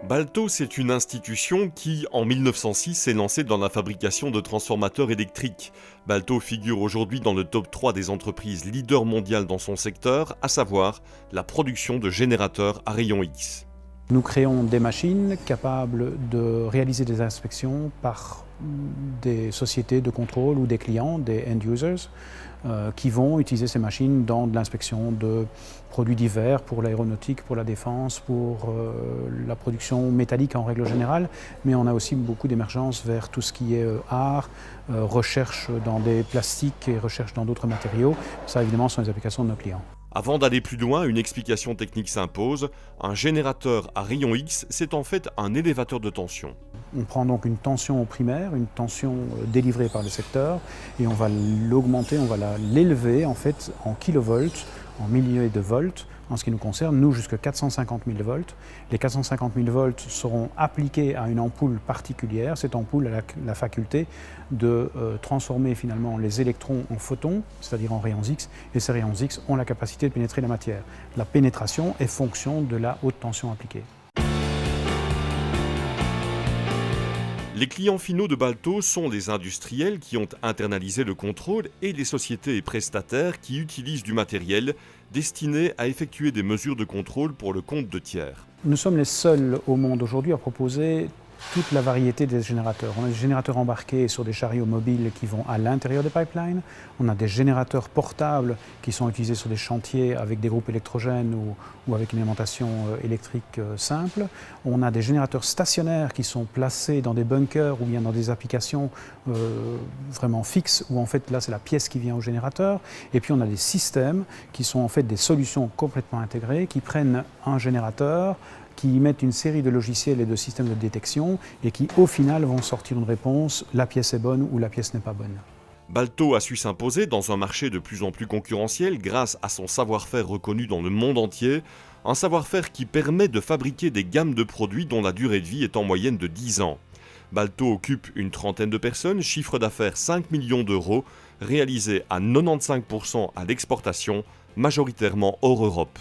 Balto, c'est une institution qui, en 1906, s'est lancée dans la fabrication de transformateurs électriques. Balto figure aujourd'hui dans le top 3 des entreprises leaders mondiales dans son secteur, à savoir la production de générateurs à rayons X. Nous créons des machines capables de réaliser des inspections par des sociétés de contrôle ou des clients, des end-users, qui vont utiliser ces machines dans de l'inspection de produits divers pour l'aéronautique, pour la défense, pour la production métallique en règle générale, mais on a aussi beaucoup d'émergence vers tout ce qui est art, recherche dans des plastiques et recherche dans d'autres matériaux. Ça évidemment sont les applications de nos clients. Avant d'aller plus loin, une explication technique s'impose. Un générateur à rayons X, c'est en fait un élévateur de tension. On prend donc une tension primaire, une tension délivrée par le secteur, et on va l'augmenter, on va l'élever en fait en kilovolts, en milliers de volts. En ce qui nous concerne, nous jusqu'à 450 000 volts. Les 450 000 volts seront appliqués à une ampoule particulière. Cette ampoule a la faculté de transformer finalement les électrons en photons, c'est-à-dire en rayons X, et ces rayons X ont la capacité de pénétrer la matière. La pénétration est fonction de la haute tension appliquée. Les clients finaux de Balto sont les industriels qui ont internalisé le contrôle et les sociétés et prestataires qui utilisent du matériel destiné à effectuer des mesures de contrôle pour le compte de tiers. Nous sommes les seuls au monde aujourd'hui à proposer toute la variété des générateurs. On a des générateurs embarqués sur des chariots mobiles qui vont à l'intérieur des pipelines. On a des générateurs portables qui sont utilisés sur des chantiers avec des groupes électrogènes ou avec une alimentation électrique simple. On a des générateurs stationnaires qui sont placés dans des bunkers ou bien dans des applications vraiment fixes où en fait là c'est la pièce qui vient au générateur. Et puis on a des systèmes qui sont en fait des solutions complètement intégrées qui prennent un générateur, qui mettent une série de logiciels et de systèmes de détection et qui, au final, vont sortir une réponse « la pièce est bonne » ou « la pièce n'est pas bonne ». Balto a su s'imposer dans un marché de plus en plus concurrentiel grâce à son savoir-faire reconnu dans le monde entier, un savoir-faire qui permet de fabriquer des gammes de produits dont la durée de vie est en moyenne de 10 ans. Balto occupe une trentaine de personnes, chiffre d'affaires 5 millions d'euros, réalisé à 95% à l'exportation, majoritairement hors Europe.